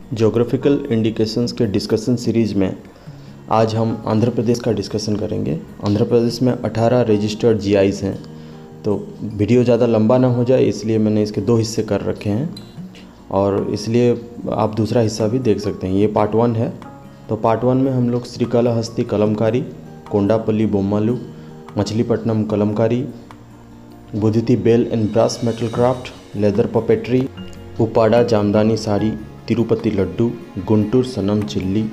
Geographical indications के discussion series में आज हम आंध्र प्रदेश का डिस्कशन करेंगे। आंध्र प्रदेश में 18 रजिस्टर्ड जीआईस हैं। तो वीडियो ज़्यादा लंबा ना हो जाए इसलिए मैंने इसके 2 हिस्से कर रखे हैं और इसलिए आप दूसरा हिस्सा भी देख सकते हैं। ये पार्ट 1 है। तो पार्ट 1 में हम लोग Srikalahasti Kalamkari, Kondapalli Bommalu, Machilipatnam Kalamkari, Budithi bell and brass metal craft, leather puppetry, Uppada Jamdani sari, Tirupati laddu, Guntur Sannam chilli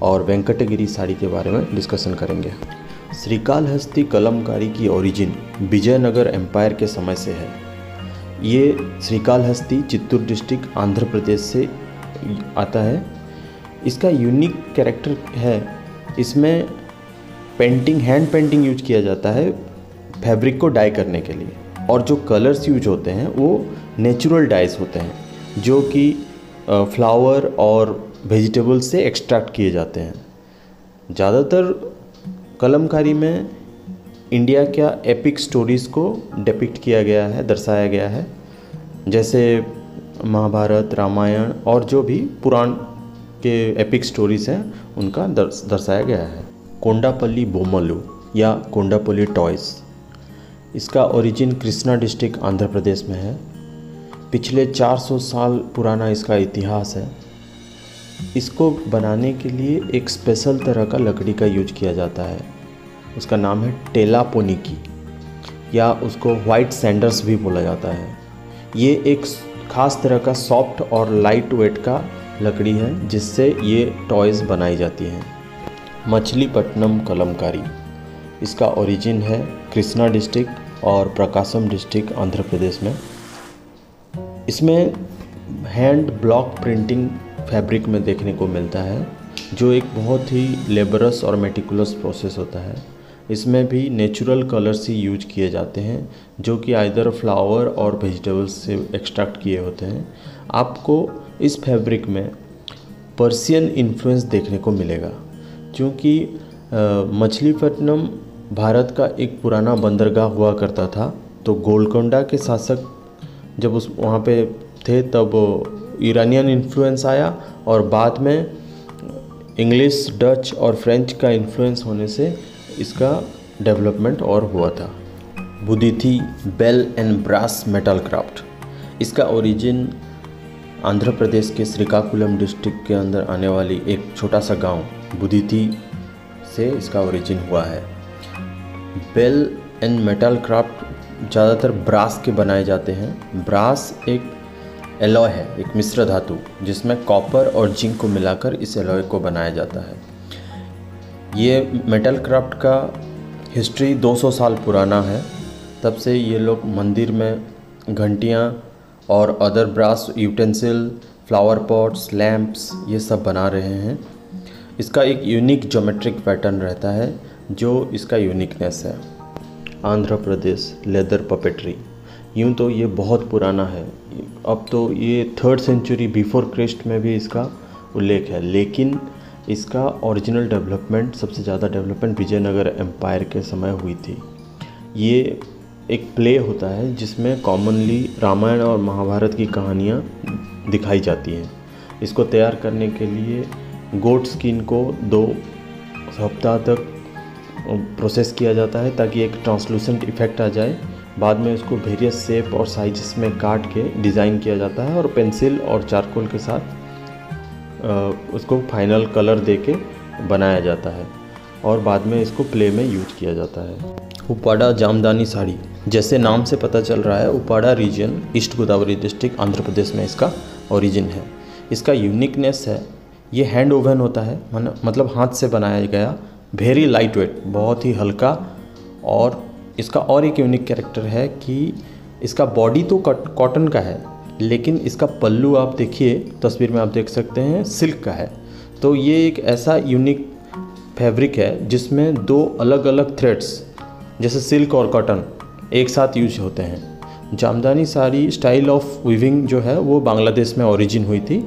और वेंकटगिरी साड़ी के बारे में डिस्कशन करेंगे। श्रीकालहस्ती कलमकारी की ओरिजिन विजयनगर एम्पायर के समय से है। ये श्रीकालहस्ती चित्तूर डिस्ट्रिक्ट आंध्र प्रदेश से आता है। इसका यूनिक कैरेक्टर है, इसमें पेंटिंग, हैंड पेंटिंग यूज किया जाता है फैब्रिक को डाई करने के लिए, और जो कलर्स यूज होते हैं वो नेचुरल डाइज होते हैं जो कि फ्लावर और वेजिटेबल्स से एक्सट्रैक्ट किए जाते हैं। ज़्यादातर कलमकारी में इंडिया का एपिक स्टोरीज़ को डिपिक्ट किया गया है, दर्शाया गया है, जैसे महाभारत, रामायण और जो भी पुराण के एपिक स्टोरीज़ हैं उनका दर्शाया गया है। कोंडापल्ली बोम्मालू या कोंडापल्ली टॉयज़, इसका ओरिजिन कृष्णा डिस्ट्रिक्ट आंध्र प्रदेश में है। पिछले 400 साल पुराना इसका इतिहास है। इसको बनाने के लिए एक स्पेशल तरह का लकड़ी का यूज किया जाता है। उसका नाम है टेलापोनिकी या उसको वाइट सैंडर्स भी बोला जाता है। ये एक ख़ास तरह का सॉफ्ट और लाइट वेट का लकड़ी है जिससे ये टॉयज़ बनाई जाती हैं। मछलीपट्टनम कलमकारी, इसका ओरिजिन है कृष्णा डिस्ट्रिक्ट और प्रकाशम डिस्ट्रिक्ट आंध्र प्रदेश में। इसमें हैंड ब्लॉक प्रिंटिंग फैब्रिक में देखने को मिलता है जो एक बहुत ही लेबरस और मेटिकुलस प्रोसेस होता है। इसमें भी नेचुरल कलर्स ही यूज किए जाते हैं जो कि आइदर फ्लावर और वेजिटेबल्स से एक्सट्रैक्ट किए होते हैं। आपको इस फैब्रिक में पर्शियन इन्फ्लुएंस देखने को मिलेगा क्योंकि मछलीपट्टनम भारत का एक पुराना बंदरगाह हुआ करता था। तो गोलकोंडा के शासक जब उस वहाँ पे थे तब ईरानियन इन्फ्लुएंस आया और बाद में इंग्लिश, डच और फ्रेंच का इन्फ्लुएंस होने से इसका डेवलपमेंट और हुआ था। Budithi bell and brass metal craft, इसका ओरिजिन आंध्र प्रदेश के श्रीकाकुलम डिस्ट्रिक्ट के अंदर आने वाली एक छोटा सा गांव बुदिति से इसका ओरिजिन हुआ है। बेल एंड मेटल क्राफ्ट ज़्यादातर ब्रास के बनाए जाते हैं। ब्रास एक एलॉय है, एक मिश्र धातु जिसमें कॉपर और जिंक को मिलाकर इस एलॉय को बनाया जाता है। ये मेटल क्राफ्ट का हिस्ट्री 200 साल पुराना है। तब से ये लोग मंदिर में घंटियाँ और other brass utensil, flower pots, lamps ये सब बना रहे हैं। इसका एक यूनिक ज्योमेट्रिक पैटर्न रहता है जो इसका यूनिकनेस है। आंध्र प्रदेश लेदर पपेट्री, यूँ तो ये बहुत पुराना है, अब तो ये 3rd सेंचुरी बिफोर क्रिस्ट में भी इसका उल्लेख है, लेकिन इसका ओरिजिनल डेवलपमेंट, सबसे ज़्यादा डेवलपमेंट विजयनगर एम्पायर के समय हुई थी। ये एक प्ले होता है जिसमें कॉमनली रामायण और महाभारत की कहानियाँ दिखाई जाती हैं। इसको तैयार करने के लिए गोट स्किन को 2 सप्ताह तक प्रोसेस किया जाता है ताकि एक ट्रांसलूसेंट इफ़ेक्ट आ जाए। बाद में उसको वेरियस शेप और साइज़ में काट के डिज़ाइन किया जाता है और पेंसिल और चारकोल के साथ उसको फाइनल कलर देके बनाया जाता है और बाद में इसको प्ले में यूज किया जाता है। उपाड़ा जामदानी साड़ी, जैसे नाम से पता चल रहा है, Uppada region east Godavari district Andhra Pradesh में इसका ओरिजिन है। इसका यूनिकनेस है, ये हैंड ओवन होता है, मतलब हाथ से बनाया गया, वेरी लाइट वेट, बहुत ही हल्का। और इसका और एक यूनिक कैरेक्टर है कि इसका बॉडी तो कॉटन का है लेकिन इसका पल्लू आप देखिए, तस्वीर में आप देख सकते हैं, सिल्क का है। तो ये एक ऐसा यूनिक फैब्रिक है जिसमें 2 अलग अलग थ्रेड्स जैसे सिल्क और कॉटन एक साथ यूज होते हैं। Jamdani sari style of weaving जो है वो बांग्लादेश में ओरिजिन हुई थी।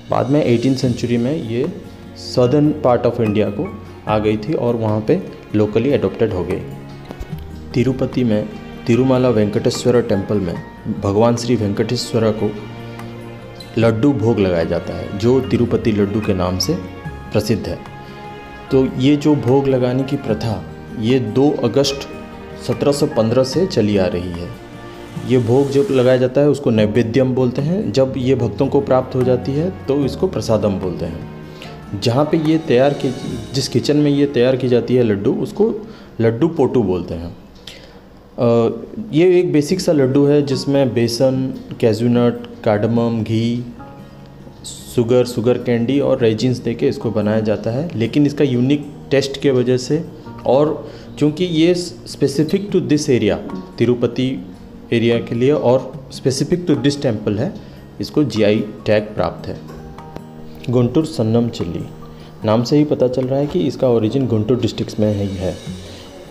बाद में 18th सेंचुरी में ये सदर्न पार्ट ऑफ इंडिया को आ गई थी और वहाँ पे लोकली एडॉप्टेड हो गई। तिरुपति में तिरुमाला वेंकटेश्वर टेम्पल में भगवान श्री वेंकटेश्वर को लड्डू भोग लगाया जाता है जो तिरुपति लड्डू के नाम से प्रसिद्ध है। तो ये जो भोग लगाने की प्रथा ये 2 अगस्त 1715 से चली आ रही है। ये भोग जब लगाया जाता है उसको नैवेद्यम बोलते हैं। जब ये भक्तों को प्राप्त हो जाती है तो इसको प्रसादम बोलते हैं। जहाँ पे ये जिस किचन में ये तैयार की जाती है लड्डू, उसको लड्डू पोटू बोलते हैं। ये एक बेसिक सा लड्डू है जिसमें बेसन, कैज़ूनट, कार्डमम, घी, शुगर कैंडी और रेजिन्स देके इसको बनाया जाता है। लेकिन इसका यूनिक टेस्ट के वजह से और क्योंकि ये specific to this area, Tirupati area के लिए और स्पेसिफिक टू दिस टेम्पल है, इसको जीआई टैग प्राप्त है। गुंटूर सन्नम चिल्ली, नाम से ही पता चल रहा है कि इसका ओरिजिन गुंटूर डिस्ट्रिक्ट में ही है।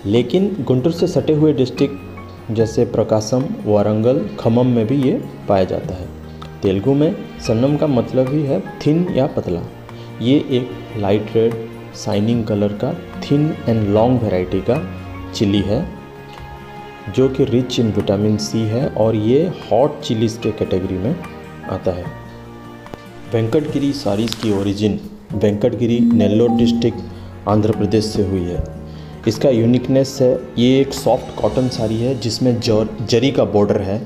लेकिन गुंटूर से सटे हुए डिस्ट्रिक्ट जैसे प्रकाशम, वारंगल, खम्मम में भी ये पाया जाता है। तेलुगु में सन्नम का मतलब ही है थिन या पतला। ये एक लाइट रेड शाइनिंग कलर का थिन एंड लॉन्ग वैरायटी का चिली है जो कि रिच इन विटामिन सी है और ये हॉट चिलीज़ के कैटेगरी में आता है। वेंकटगिरी साड़ीज़ की ओरिजिन वेंकटगिरी, नेल्लोर डिस्ट्रिक्ट, आंध्र प्रदेश से हुई है। इसका यूनिकनेस है, ये एक सॉफ्ट कॉटन साड़ी है जिसमें जरी का बॉर्डर है,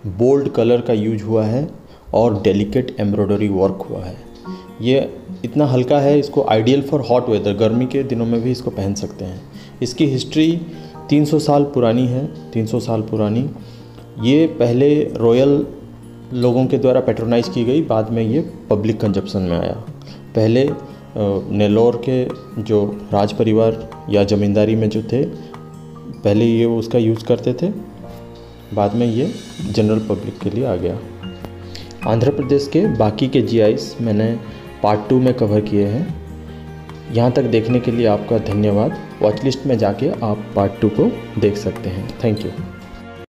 बोल्ड कलर का यूज हुआ है और डेलिकेट एम्ब्रॉयडरी वर्क हुआ है। ये इतना हल्का है, इसको आइडियल फॉर हॉट वेदर, गर्मी के दिनों में भी इसको पहन सकते हैं। इसकी हिस्ट्री 300 साल पुरानी है, 300 साल पुरानी। ये पहले रॉयल लोगों के द्वारा पैट्रोनाइज की गई, बाद में ये पब्लिक कंजप्शन में आया। पहले नेल्लोर के जो राज परिवार या ज़मींदारी में जो थे, पहले ये उसका यूज़ करते थे, बाद में ये जनरल पब्लिक के लिए आ गया। आंध्र प्रदेश के बाकी के जीआईस मैंने पार्ट 2 में कवर किए हैं। यहाँ तक देखने के लिए आपका धन्यवाद। वॉच लिस्ट में जाके आप पार्ट 2 को देख सकते हैं। Thank you.